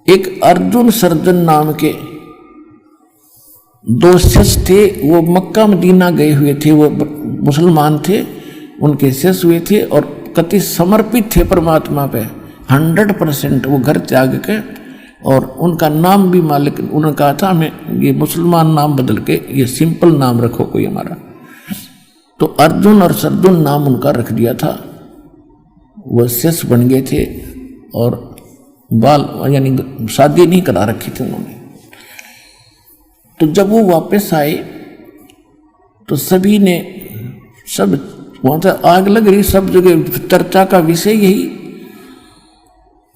एक अर्जुन सर्जन नाम के दो शिष्य थे। वो मक्का मदीना गए हुए थे, वो मुसलमान थे, उनके शिष्य हुए थे और कति समर्पित थे परमात्मा पे 100%। वो घर त्याग के, और उनका नाम भी मालिक उन्होंने कहा था हमें ये मुसलमान नाम बदल के ये सिंपल नाम रखो कोई हमारा। तो अर्जुन और सर्जुन नाम उनका रख दिया था। वो शिष्य बन गए थे और बाल यानी शादी नहीं करा रखी थी उन्होंने। तो जब वो वापस आए तो सभी ने, सब वहां से आग लग रही, सब जगह चर्चा का विषय यही।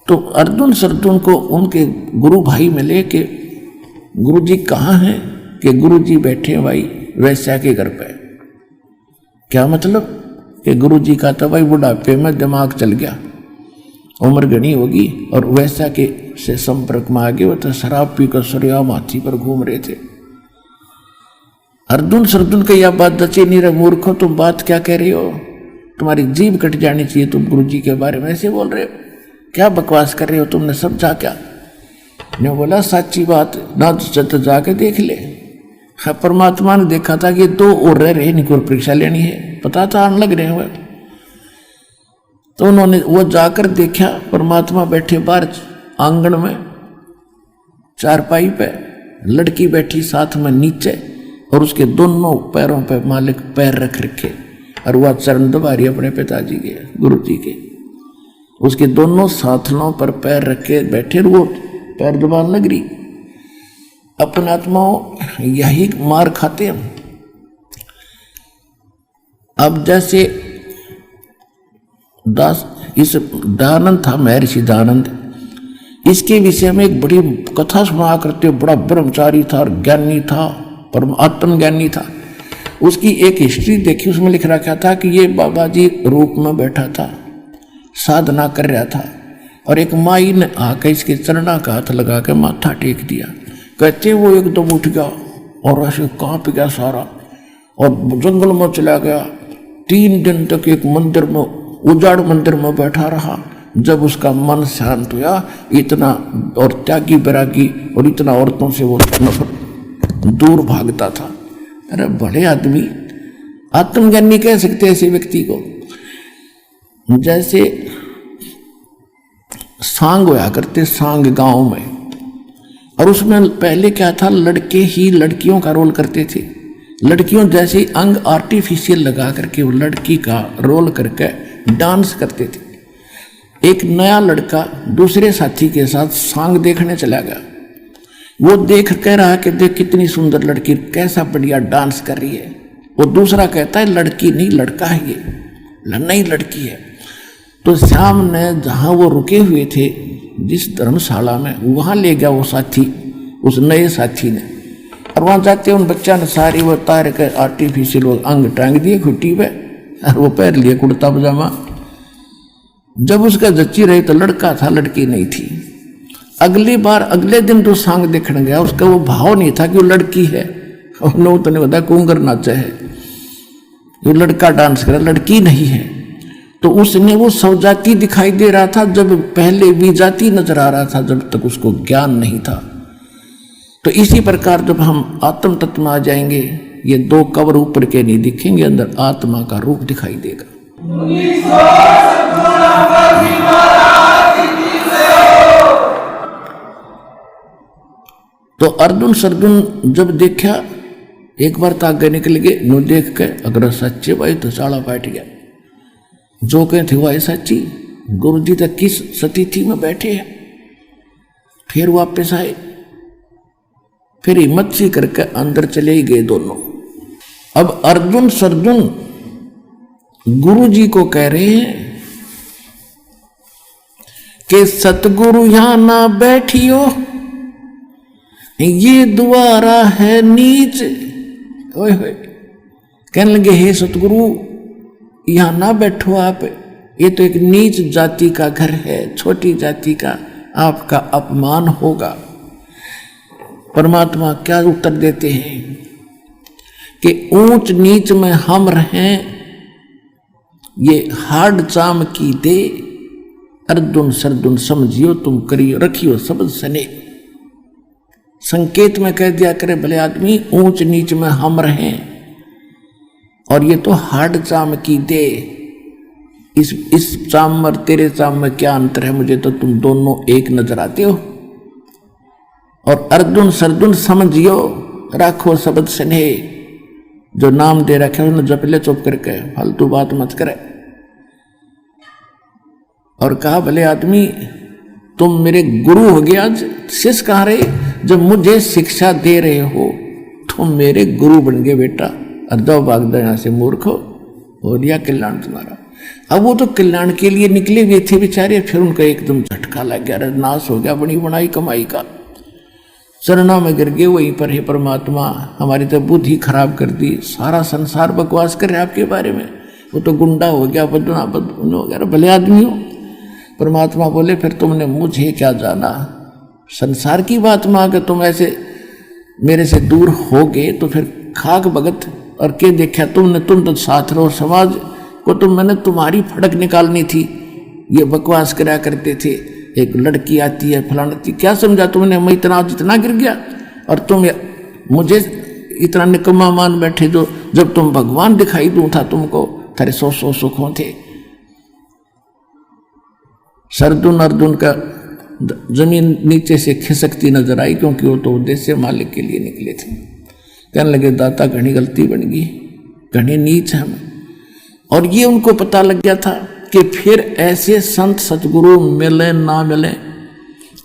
तो अर्जुन सर्जुन को उनके गुरु भाई मिले कि गुरु जी कहाँ हैं? कि गुरु जी बैठे हैं भाई वैश्या के घर पे। क्या मतलब? कि गुरु जी का तो भाई बुढ़ापे में दिमाग चल गया, उम्र घनी होगी और वैसा के से संपर्क में आ गए। वो तो शराब पी कर सूर्या माथी पर घूम रहे थे। अर्जुन सर्जुन को यह बात जची नहीं रहे, मूर्खो तुम बात क्या कह रहे हो? तुम्हारी जीभ कट जानी चाहिए, तुम गुरु जी के बारे में ऐसे बोल रहे हो, क्या बकवास कर रहे हो? तुमने समझा क्या? ने बोला सच्ची बात ना तो जाके देख ले। हाँ, परमात्मा ने देखा था कि दो और रह रहे, इनको परीक्षा लेनी है, पता था आने लग रहे हुए। तो उन्होंने वो जाकर देखा, परमात्मा बैठे बाहर आंगन में चारपाई पे, लड़की बैठी साथ में नीचे और उसके दोनों पैरों पे मालिक पैर रख रखे और वह चरण दबा रही अपने पिताजी के, गुरु जी के। उसके दोनों साथलों पर पैर रखे बैठे, वो पैर दबाने लग रही। अपने आत्माओं यही मार खाते हम। अब जैसे इस दयानंद था, महर्षि दयानंद, इसके विषय में एक बड़ी कथा सुना करते। बड़ा ब्रह्मचारी था और ज्ञानी था, परम आत्मज्ञानी था। उसकी एक हिस्ट्री देखी, उसमें लिख रखा था कि ये बाबा जी रूप में बैठा था, साधना कर रहा था और एक माई ने आकर इसके चरणा का हाथ लगा के माथा टेक दिया। कहते वो एकदम उठ गया और ऐसे कांप गया सारा और जंगल में चला गया। 3 दिन तक एक मंदिर में, उजाड़ मंदिर में बैठा रहा। जब उसका मन शांत हुआ, इतना और त्यागी बैरागी और इतना औरतों से वो दूर भागता था। अरे बड़े आदमी, आत्मज्ञानी कह सकते ऐसे व्यक्ति को। जैसे सांग होया करते, सांग गांव में, और उसमें पहले क्या था, लड़के ही लड़कियों का रोल करते थे। लड़कियों जैसे अंग आर्टिफिशियल लगा करके वो लड़की का रोल करके डांस करते थे। एक नया लड़का दूसरे साथी के साथ सांग देखने चला गया। वो देख कह रहा कि देख कितनी सुंदर लड़की, कैसा बढ़िया डांस कर रही है। वो दूसरा कहता है लड़की नहीं लड़का है, ये नहीं लड़की है। तो श्याम ने जहाँ वो रुके हुए थे जिस धर्मशाला में, वहाँ ले गया वो साथी, उस नए साथी ने। और वहाँ जाते उन बच्चा ने सारी वो तार के आर्टिफिशियल वो अंग टांग दिए खुट्टी पे और वो पहन लिए कुर्ता पजामा। जब उसका जच्ची रही तो लड़का था, लड़की नहीं थी। अगली बार अगले दिन तो सांग देखने गया, उसका वो भाव नहीं था कि वो लड़की है। और नो तो नहीं बताया कुंगर नाचा है, वो लड़का डांस कर, लड़की नहीं है। तो उसने वो सवजाती दिखाई दे रहा था, जब पहले विजाती नजर आ रहा था, जब तक उसको ज्ञान नहीं था। तो इसी प्रकार जब हम आत्म तत्व में आ जाएंगे, ये 2 कवर ऊपर के नहीं दिखेंगे, अंदर आत्मा का रूप दिखाई देगा। तो अर्जुन सर्जुन जब देखा, एक बार तो आगे निकल गए, नो देख के अगर सच्चे भाई तो साड़ा बैठ गया। जो कहे थे वह सच्ची, गुरु जी तक किस सतीथि में बैठे हैं। फिर वापस आए, फिर हिम्मत सी करके अंदर चले ही गए दोनों। अब अर्जुन सर्जुन गुरु जी को कह रहे हैं कि सतगुरु यहां ना बैठियो, ये द्वारा है नीच। ओए होए, कहने लगे हे सतगुरु यहां ना बैठो आप, ये तो एक नीच जाति का घर है, छोटी जाति का आपका अपमान होगा। परमात्मा क्या उत्तर देते हैं कि ऊंच नीच में हम रहें, ये हाड चाम की दे, अर्जुन सरदुन समझियो तुम करियो रखियो शब्द सने। संकेत में कह दिया करे भले आदमी, ऊंच नीच में हम रहें, और ये तो हार्ड चाम की दे। इस चाम और तेरे चाम में क्या अंतर है, मुझे तो तुम दोनों एक नजर आते हो। और अर्जुन सरदुन समझियो राखो शब्द स्नेह, जो नाम दे रखे उन्हें जप ले चुप करके, फालतू बात मत करे। और कहा भले आदमी तुम मेरे गुरु हो गया, शिष्य कहाँ रहे, जब मुझे शिक्षा दे रहे हो तुम मेरे गुरु बन गए बेटा। और दो भाग दो यहां से मूर्ख हो दिया कल्याण तुम्हारा। अब वो तो कल्याण के लिए निकले हुए थे बेचारे, फिर उनका एकदम झटका लग गया, नाश हो गया बनी बनाई कमाई का। चरणों में गिर गए, वहीं पर हे परमात्मा हमारी तो बुद्धि खराब कर दी, सारा संसार बकवास कर रहे आपके बारे में, वो तो गुंडा हो गया, बदना बदन हो गया, भले आदमी हो। परमात्मा बोले फिर तुमने मुझे क्या जाना, संसार की बात में आकर तुम ऐसे मेरे से दूर हो गए तो फिर खाक भगत और के देखा तुमने, तुम तो साथ रहो, समाज को तुम मैंने तुम्हारी फड़क निकालनी थी, ये बकवास करा करते थे, एक लड़की आती है फलाना, क्या समझा तुमने, मैं इतना जितना गिर गया और तुम मुझे इतना निकम्मा मान बैठे, जो जब तुम भगवान दिखाई दूं था तुमको, तेरे सौ सुखों थे। सरदुन अर्जुन का जमीन नीचे से खिसकती नजर आई, क्योंकि वो तो उद्देश्य मालिक के लिए निकले थे। कहने लगे दाता घनी गलती बन गई, घनी नीच हम। और ये उनको पता लग गया था कि फिर ऐसे संत सतगुरु मिले ना मिले,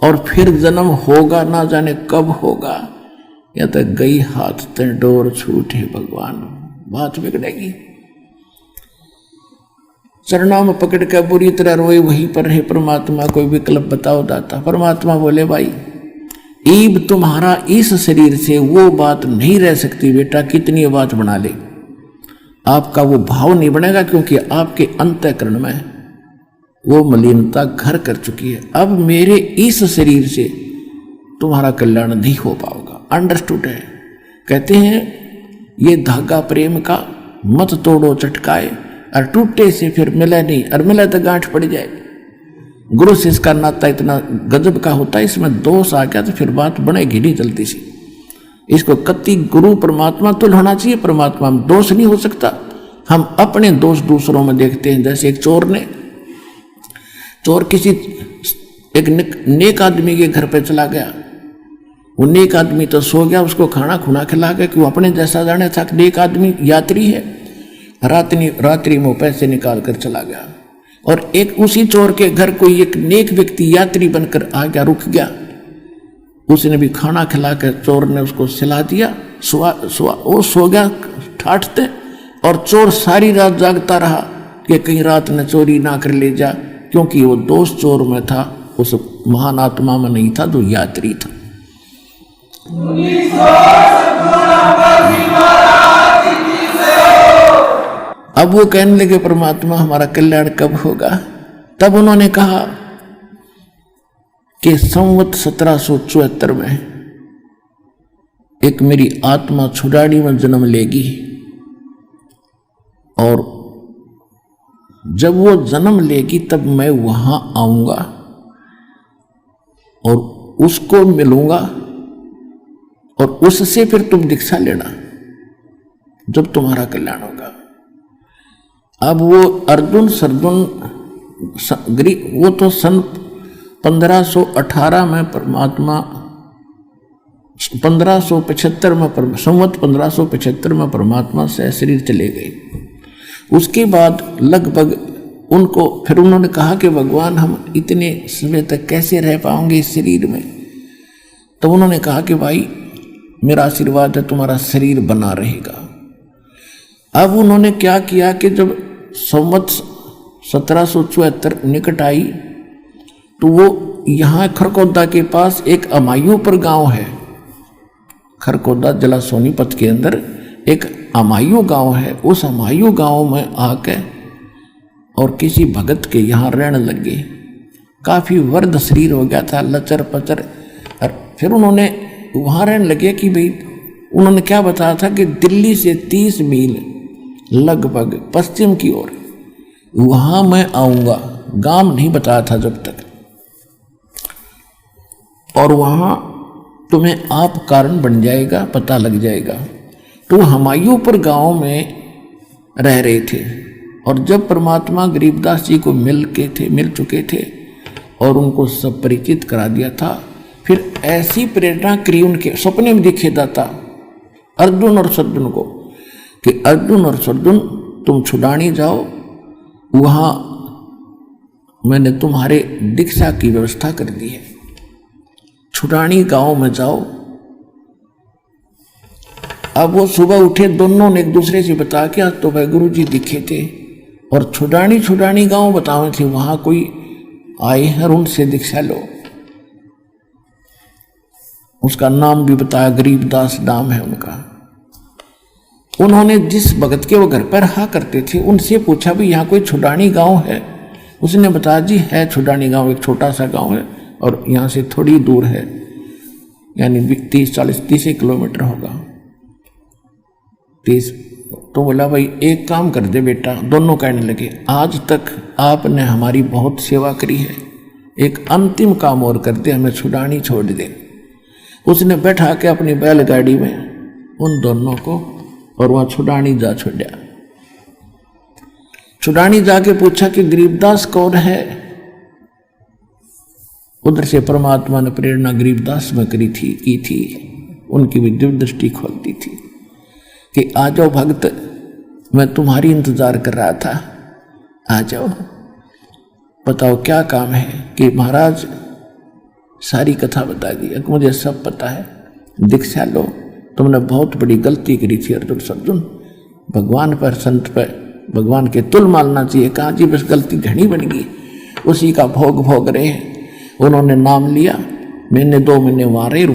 और फिर जन्म होगा ना जाने कब होगा, या तो गई हाथ ते डोर छूटे भगवान, बात बिगड़ेगी। चरणों में पकड़ कर बुरी तरह रोए, वहीं पर है परमात्मा कोई विकल्प बताओ दाता। परमात्मा बोले भाई ईब तुम्हारा इस शरीर से वो बात नहीं रह सकती बेटा, कितनी बात बना ले, आपका वो भाव नहीं बनेगा, क्योंकि आपके अंतःकरण में वो मलिनता घर कर चुकी है। अब मेरे इस शरीर से तुम्हारा कल्याण नहीं हो पाएगा, अंडरस्टूड है। कहते हैं ये धागा प्रेम का मत तोड़ो चटकाए, और टूटे से फिर मिले नहीं, और मिले तो गांठ पड़ जाए। गुरु शिष्य का नाता इतना गजब का होता है, इसमें दोष आ गया तो फिर बात बनेगी नहीं जल्दी से। इसको कति गुरु परमात्मा तुल्य होना चाहिए, परमात्मा में दोष नहीं हो सकता। हम अपने दोष दूसरों में देखते हैं। जैसे एक चोर किसी एक नेक आदमी के घर पे चला गया, वो नेक आदमी तो सो गया, उसको खाना खुना खिला गया कि वो अपने जैसा जाने था, नेक आदमी यात्री है, रात्रि में पैसे निकाल कर चला गया। और एक उसी चोर के घर कोई एक नेक व्यक्ति यात्री बनकर आ गया, रुक गया, उसने भी खाना खिला कर चोर ने उसको सिला दिया, वो सो गया ठाठते, और चोर सारी रात जागता रहा कि कहीं रात ने चोरी ना कर ले जा, क्योंकि वो दोष चोर में था, उस महान आत्मा में नहीं था जो यात्री था। अब वो कहने लगे परमात्मा हमारा कल्याण कब होगा। तब उन्होंने कहा कि संवत 1774 में एक मेरी आत्मा छुड़ाड़ी में जन्म लेगी, और जब वो जन्म लेगी तब मैं वहां आऊंगा और उसको मिलूंगा, और उससे फिर तुम दीक्षा लेना जब तुम्हारा कल्याण होगा। अब वो अर्जुन सरदुन वो तो सन 1518 में परमात्मा 1575 में संवत 1575 में परमात्मा से शरीर चले गए। उसके बाद लगभग उनको फिर उन्होंने कहा कि भगवान हम इतने समय तक कैसे रह पाएंगे इस शरीर में। तो उन्होंने कहा कि भाई मेरा आशीर्वाद है तुम्हारा शरीर बना रहेगा। अब उन्होंने क्या किया कि जब संवत 1774 निकट आई तो वो यहाँ खरकोदा के पास एक अमायू पर गांव है, खरकोदा जिला सोनीपत के अंदर एक अमायू गांव है। उस अमायू गांव में आके और किसी भगत के यहाँ रहने लगे। काफ़ी वर्ध शरीर हो गया था, लचर पचर। और फिर उन्होंने वहाँ रहने लगे कि भाई उन्होंने क्या बताया था कि दिल्ली से 30 मील लगभग पश्चिम की ओर वहाँ मैं आऊँगा। गांव नहीं बताया था जब तक। और वहां तुम्हें आप कारण बन जाएगा, पता लग जाएगा। तो हमायूंपुर गांव में रह रहे थे और जब परमात्मा गरीबदास जी को मिल चुके थे और उनको सब परिचित करा दिया था, फिर ऐसी प्रेरणा करी उनके सपने में दिखे दाता अर्जुन और सद्दुन को कि अर्जुन और सद्दुन तुम छुड़ानी जाओ, वहां मैंने तुम्हारे दीक्षा की व्यवस्था कर दी है। छुड़ानी गांव में जाओ। अब वो सुबह उठे, दोनों ने एक दूसरे से बता के आज तो गुरु जी दिखे थे और छुड़ानी गांव बतावे थे, वहां कोई आए हैं और उनसे दीक्षा लो। उसका नाम भी बताया, गरीबदास नाम है उनका। उन्होंने जिस भगत के वो घर पर रहा करते थे उनसे पूछा भी यहाँ कोई छुड़ानी गांव है। उसने बताया जी है छुड़ानी गांव, एक छोटा सा गांव है और यहाँ से थोड़ी दूर है, यानी 30 किलोमीटर होगा। 30। तो बोला भाई एक काम कर दे बेटा। दोनों कहने लगे आज तक आपने हमारी बहुत सेवा करी है, एक अंतिम काम और कर दे, हमें छुड़ानी छोड़ दे। उसने बैठा के अपनी बैलगाड़ी में उन दोनों को और वहां छुड़ानी जा छोड़ा। छुड़ानी जाके पूछा कि गरीबदास कौन है। उधर से परमात्मा ने प्रेरणा गरीबदास में की थी। उनकी भी दिव्य दृष्टि खोलती थी कि आ जाओ भक्त, मैं तुम्हारी इंतजार कर रहा था, आ जाओ, बताओ क्या काम है। कि महाराज सारी कथा बता दी, मुझे सब पता है, दीक्षा लो, तुमने बहुत बड़ी गलती करी थी अर्जुन। भगवान पर, संत पर, भगवान के तुल मानना चाहिए। कहा जी बस गलती घनी बन गई, उसी का भोग रहे हैं। उन्होंने नाम लिया, मैंने 2 महीने वहां रहे।